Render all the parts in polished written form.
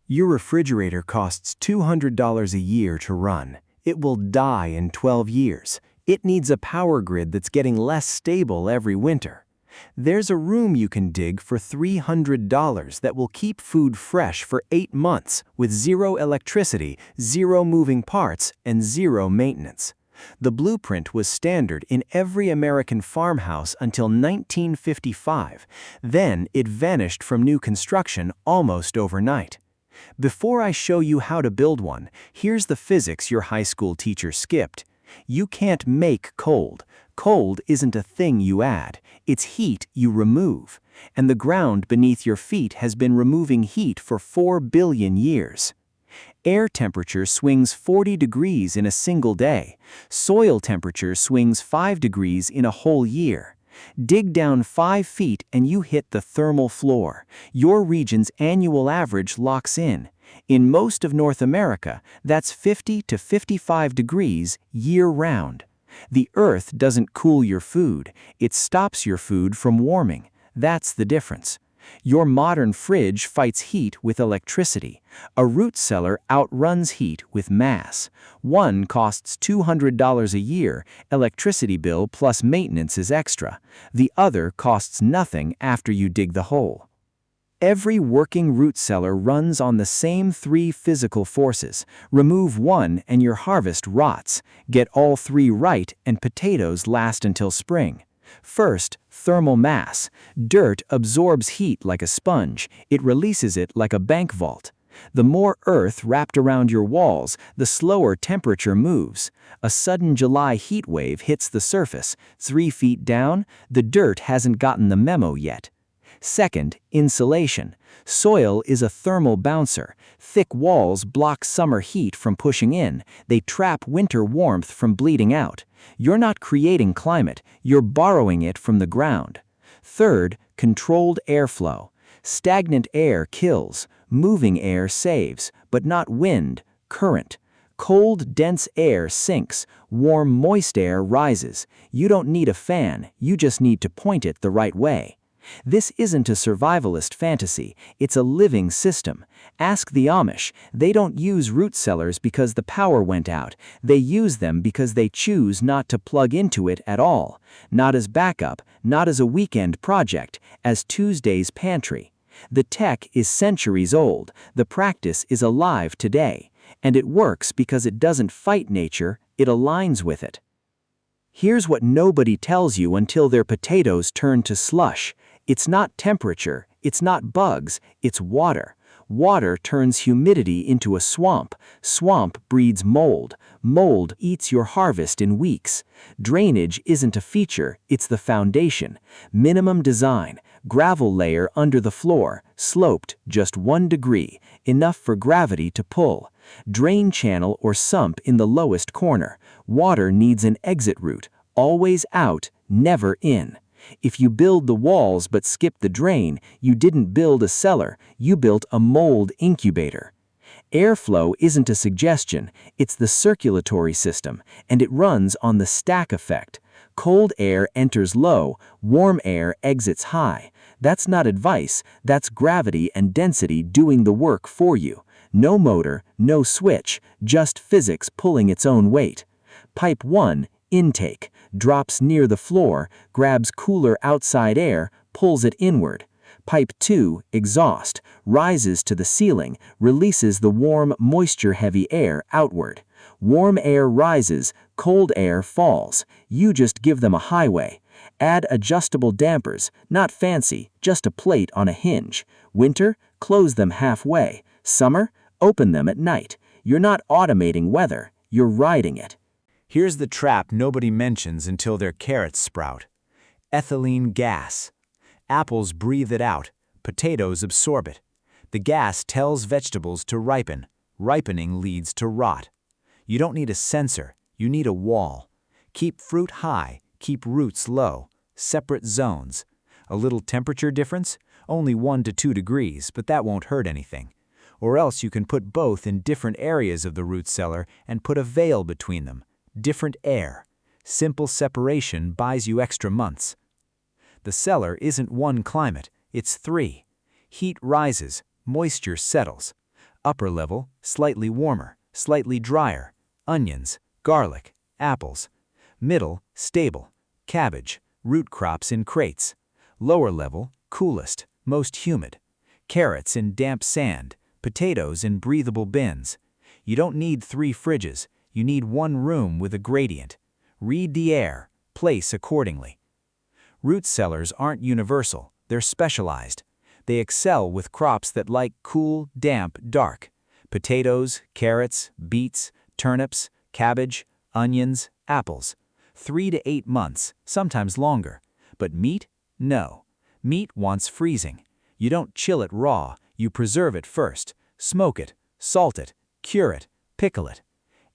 Your refrigerator costs $200 a year to run. It will die in 12 years. It needs a power grid that's getting less stable every winter. There's a room you can dig for $300 that will keep food fresh for 8 months with zero electricity, zero moving parts, and zero maintenance. The blueprint was standard in every American farmhouse until 1955. Then it vanished from new construction almost overnight. Before I show you how to build one, here's the physics your high school teacher skipped. You can't make cold. Cold isn't a thing you add, it's heat you remove. And the ground beneath your feet has been removing heat for 4 billion years. Air temperature swings 40 degrees in a single day. Soil temperature swings 5 degrees in a whole year. Dig down 5 feet and you hit the thermal floor. Your region's annual average locks in. In most of North America, that's 50 to 55 degrees year-round. The earth doesn't cool your food, it stops your food from warming. That's the difference. Your modern fridge fights heat with electricity. A root cellar outruns heat with mass. One costs $200 a year, electricity bill plus maintenance is extra. The other costs nothing after you dig the hole. Every working root cellar runs on the same 3 physical forces. Remove one and your harvest rots. Get all 3 right and potatoes last until spring. First, thermal mass. Dirt absorbs heat like a sponge. It releases it like a bank vault. The more earth wrapped around your walls, the slower temperature moves. A sudden July heat wave hits the surface. 3 feet down, the dirt hasn't gotten the memo yet. Second, insulation. Soil is a thermal bouncer. Thick walls block summer heat from pushing in. They trap winter warmth from bleeding out. You're not creating climate, you're borrowing it from the ground. Third, controlled airflow. Stagnant air kills, moving air saves, but not wind, current. Cold, dense air sinks, warm, moist air rises. You don't need a fan, you just need to point it the right way. This isn't a survivalist fantasy, it's a living system. Ask the Amish, they don't use root cellars because the power went out. They use them because they choose not to plug into it at all. Not as backup, not as a weekend project, as Tuesday's pantry. The tech is centuries old, the practice is alive today. And it works because it doesn't fight nature, it aligns with it. Here's what nobody tells you until their potatoes turn to slush. It's not temperature, it's not bugs, it's water. Water turns humidity into a swamp. Swamp breeds mold. Mold eats your harvest in weeks. Drainage isn't a feature, it's the foundation. Minimum design. Gravel layer under the floor, sloped just 1 degree, enough for gravity to pull. Drain channel or sump in the lowest corner. Water needs an exit route, always out, never in. If you build the walls but skip the drain, you didn't build a cellar, you built a mold incubator. Airflow isn't a suggestion, it's the circulatory system, and it runs on the stack effect. Cold air enters low, warm air exits high. That's not advice, that's gravity and density doing the work for you. No motor, no switch, just physics pulling its own weight. Pipe 1, intake, drops near the floor, grabs cooler outside air, pulls it inward. Pipe 2, exhaust, rises to the ceiling, releases the warm, moisture-heavy air outward. Warm air rises, cold air falls. You just give them a highway. Add adjustable dampers, not fancy, just a plate on a hinge. Winter, close them halfway. Summer, open them at night. You're not automating weather, you're riding it. Here's the trap nobody mentions until their carrots sprout. Ethylene gas. Apples breathe it out, potatoes absorb it. The gas tells vegetables to ripen. Ripening leads to rot. You don't need a sensor, you need a wall. Keep fruit high, keep roots low. Separate zones. A little temperature difference? Only 1 to 2 degrees, but that won't hurt anything. Or else you can put both in different areas of the root cellar and put a veil between them. Different air. Simple separation buys you extra months. The cellar isn't one climate, it's 3. Heat rises, moisture settles. Upper level, slightly warmer, slightly drier, onions, garlic, apples. Middle, stable, cabbage, root crops in crates. Lower level, coolest, most humid. Carrots in damp sand, potatoes in breathable bins. You don't need 3 fridges, you need 1 room with a gradient. Read the air, place accordingly. Root cellars aren't universal, they're specialized. They excel with crops that like cool, damp, dark. Potatoes, carrots, beets, turnips, cabbage, onions, apples. 3 to 8 months, sometimes longer. But meat? No. Meat wants freezing. You don't chill it raw, you preserve it first. Smoke it, salt it, cure it, pickle it.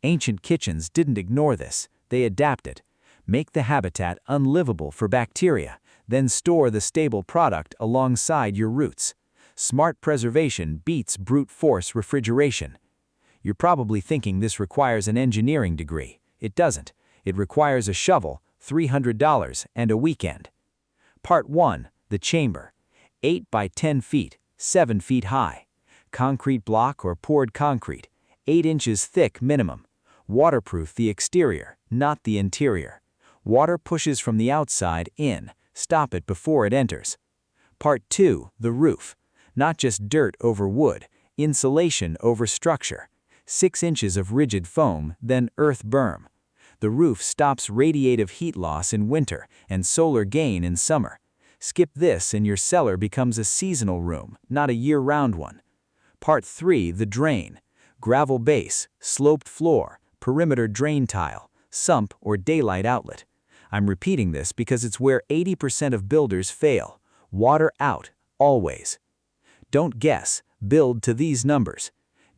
Ancient kitchens didn't ignore this, they adapted. Make the habitat unlivable for bacteria, then store the stable product alongside your roots. Smart preservation beats brute force refrigeration. You're probably thinking this requires an engineering degree. It doesn't. It requires a shovel, $300, and a weekend. Part 1. The chamber. 8 by 10 feet, 7 feet high. Concrete block or poured concrete, 8 inches thick minimum. Waterproof the exterior, not the interior. Water pushes from the outside in, stop it before it enters. Part 2. The roof. Not just dirt over wood, insulation over structure. 6 inches of rigid foam, then earth berm. The roof stops radiative heat loss in winter and solar gain in summer. Skip this and your cellar becomes a seasonal room, not a year-round one. Part 3. The drain. Gravel base, sloped floor, perimeter drain tile, sump or daylight outlet. I'm repeating this because it's where 80% of builders fail. Water out, always. Don't guess, build to these numbers.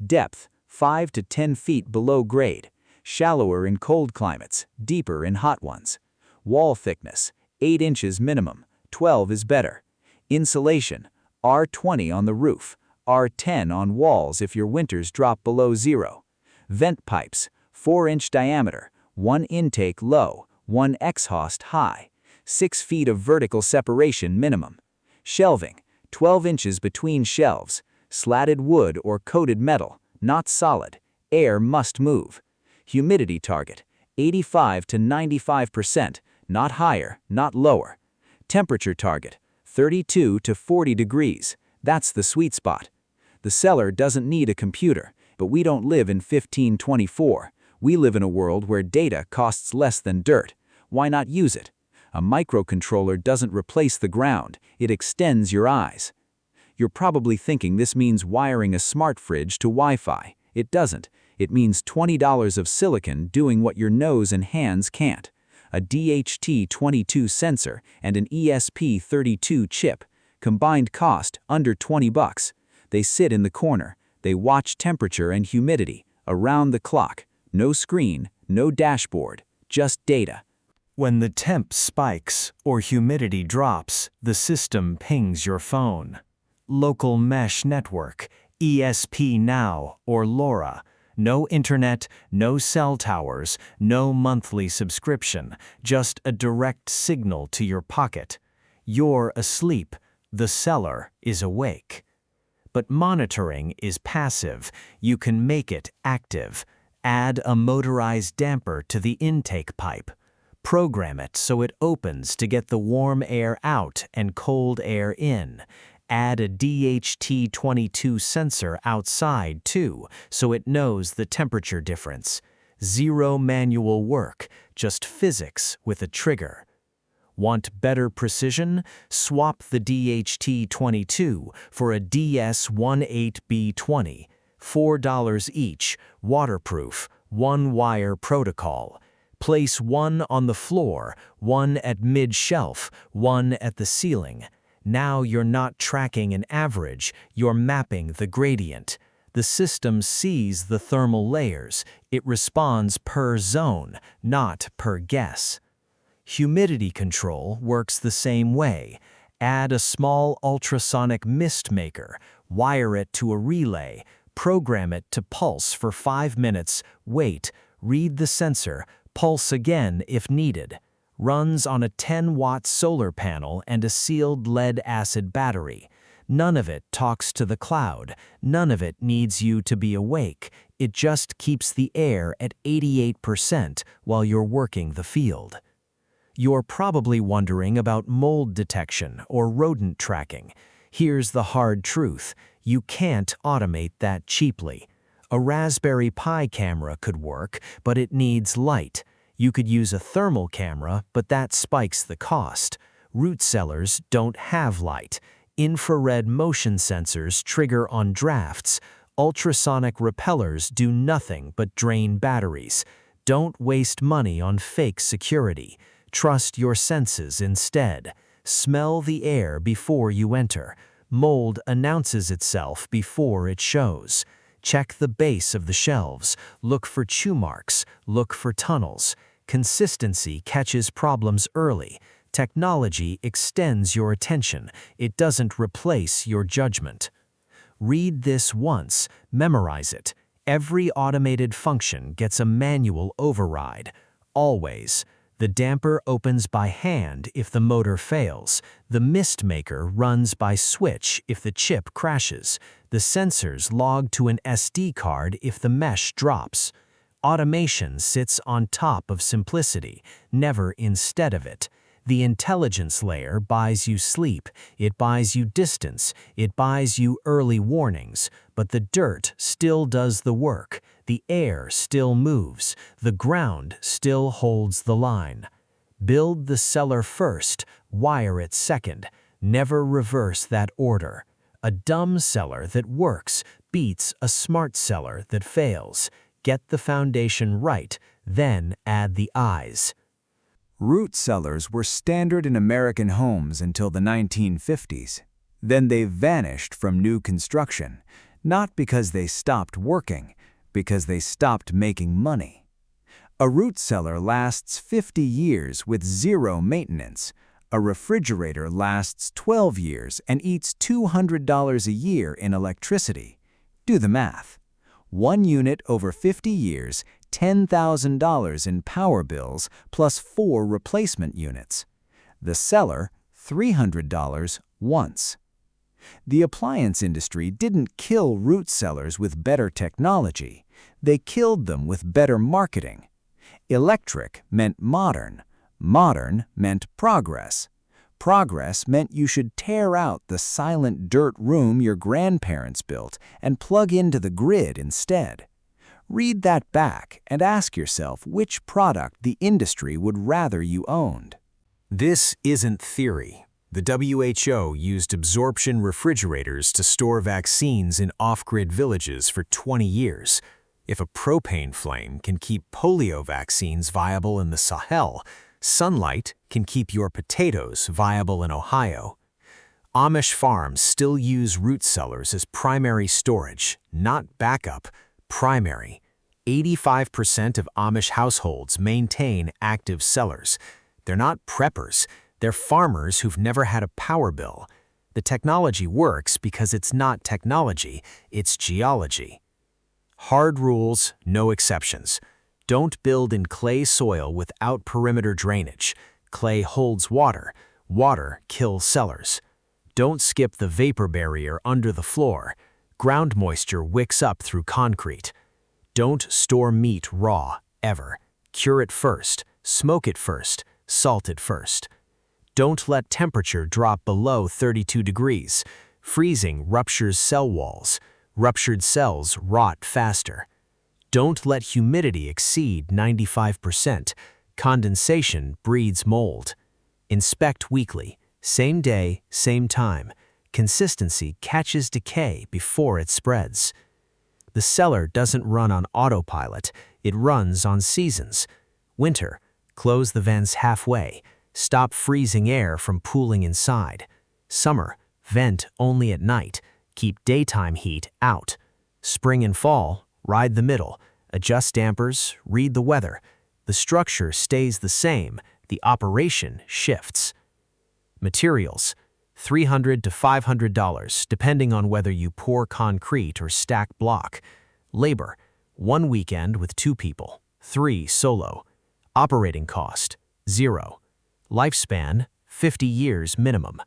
Depth, 5 to 10 feet below grade. Shallower in cold climates, deeper in hot ones. Wall thickness, 8 inches minimum, 12 is better. Insulation, R20 on the roof, R10 on walls if your winters drop below 0. Vent pipes, 4-inch diameter, 1 intake low, 1 exhaust high. 6 feet of vertical separation minimum. Shelving, 12 inches between shelves. Slatted wood or coated metal, not solid. Air must move. Humidity target, 85 to 95%, not higher, not lower. Temperature target, 32 to 40 degrees. That's the sweet spot. The cellar doesn't need a computer, but we don't live in 1524. We live in a world where data costs less than dirt. Why not use it? A microcontroller doesn't replace the ground, it extends your eyes. You're probably thinking this means wiring a smart fridge to Wi-Fi. It doesn't. It means $20 of silicon doing what your nose and hands can't. A DHT22 sensor and an ESP32 chip. Combined cost under $20. They sit in the corner. They watch temperature and humidity, around the clock. No screen, no dashboard, just data. When the temp spikes or humidity drops, the system pings your phone. Local mesh network, ESP Now or LoRa. No internet, no cell towers, no monthly subscription, just a direct signal to your pocket. You're asleep, the cellar is awake. But monitoring is passive. You can make it active. Add a motorized damper to the intake pipe. Program it so it opens to get the warm air out and cold air in. Add a DHT22 sensor outside too, so it knows the temperature difference. Zero manual work, just physics with a trigger. Want better precision? Swap the DHT22 for a DS18B20. $4 each, waterproof, one-wire protocol. Place one on the floor, one at mid-shelf, one at the ceiling. Now you're not tracking an average, you're mapping the gradient. The system sees the thermal layers. It responds per zone, not per guess. Humidity control works the same way. Add a small ultrasonic mist maker, wire it to a relay, program it to pulse for 5 minutes, wait, read the sensor, pulse again if needed. Runs on a 10-watt solar panel and a sealed lead-acid battery. None of it talks to the cloud. None of it needs you to be awake. It just keeps the air at 88% while you're working the field. You're probably wondering about mold detection or rodent tracking. Here's the hard truth. You can't automate that cheaply. A Raspberry Pi camera could work, but it needs light. You could use a thermal camera, but that spikes the cost. Root cellars don't have light. Infrared motion sensors trigger on drafts. Ultrasonic repellers do nothing but drain batteries. Don't waste money on fake security. Trust your senses instead. Smell the air before you enter. Mold announces itself before it shows. Check the base of the shelves. Look for chew marks. Look for tunnels. Consistency catches problems early. Technology extends your attention. It doesn't replace your judgment. Read this once. Memorize it. Every automated function gets a manual override. Always. The damper opens by hand if the motor fails. The mist maker runs by switch if the chip crashes. The sensors log to an SD card if the mesh drops. Automation sits on top of simplicity, never instead of it. The intelligence layer buys you sleep, it buys you distance, it buys you early warnings, but the dirt still does the work, the air still moves, the ground still holds the line. Build the cellar first, wire it second, never reverse that order. A dumb cellar that works beats a smart cellar that fails. Get the foundation right, then add the eyes. Root cellars were standard in American homes until the 1950s. Then they vanished from new construction, not because they stopped working, because they stopped making money. A root cellar lasts 50 years with zero maintenance. A refrigerator lasts 12 years and eats $200 a year in electricity. Do the math. One unit over 50 years, $10,000 in power bills plus 4 replacement units. The cellar, $300 once. The appliance industry didn't kill root cellars with better technology. They killed them with better marketing. Electric meant modern. Modern meant progress. Progress meant you should tear out the silent dirt room your grandparents built and plug into the grid instead. Read that back and ask yourself which product the industry would rather you owned. This isn't theory. The WHO used absorption refrigerators to store vaccines in off-grid villages for 20 years. If a propane flame can keep polio vaccines viable in the Sahel, sunlight can keep your potatoes viable in Ohio. Amish farms still use root cellars as primary storage, not backup, primary. 85% of Amish households maintain active cellars. They're not preppers, they're farmers who've never had a power bill. The technology works because it's not technology, it's geology. Hard rules, no exceptions. Don't build in clay soil without perimeter drainage. Clay holds water. Water kills cellars. Don't skip the vapor barrier under the floor. Ground moisture wicks up through concrete. Don't store meat raw, ever. Cure it first, smoke it first, salt it first. Don't let temperature drop below 32 degrees. Freezing ruptures cell walls. Ruptured cells rot faster. Don't let humidity exceed 95%. Condensation breeds mold. Inspect weekly, same day, same time. Consistency catches decay before it spreads. The cellar doesn't run on autopilot, it runs on seasons. Winter, close the vents halfway. Stop freezing air from pooling inside. Summer, vent only at night. Keep daytime heat out. Spring and fall, ride the middle. Adjust dampers, read the weather. The structure stays the same, the operation shifts. Materials, $300 to $500, depending on whether you pour concrete or stack block. Labor, 1 weekend with 2 people, 3 solo. Operating cost, 0. Lifespan, 50 years minimum.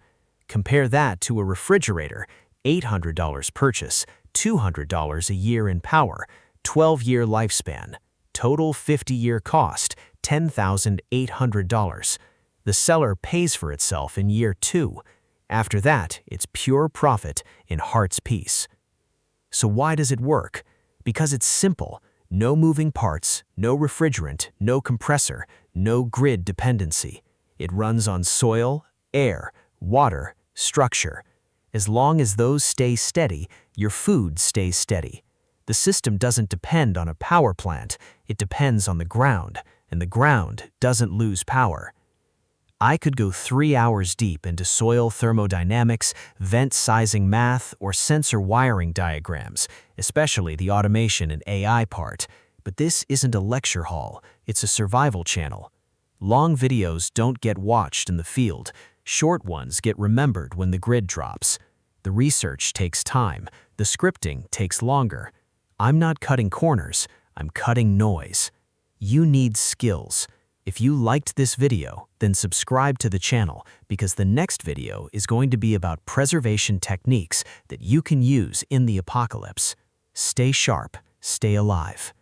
Compare that to a refrigerator, $800 purchase, $200 a year in power, 12-year lifespan. Total 50-year cost, $10,800. The Cellar pays for itself in year 2. After that, it's pure profit in heart's peace. So why does it work? Because it's simple. No moving parts, no refrigerant, no compressor, no grid dependency. It runs on soil, air, water, structure. As long as those stay steady, your food stays steady. The system doesn't depend on a power plant, it depends on the ground, and the ground doesn't lose power. I could go 3 hours deep into soil thermodynamics, vent sizing math, or sensor wiring diagrams, especially the automation and AI part. But this isn't a lecture hall, it's a survival channel. Long videos don't get watched in the field. Short ones get remembered when the grid drops. The research takes time, the scripting takes longer. I'm not cutting corners, I'm cutting noise. You need skills. If you liked this video, then subscribe to the channel because the next video is going to be about preservation techniques that you can use in the apocalypse. Stay sharp, stay alive.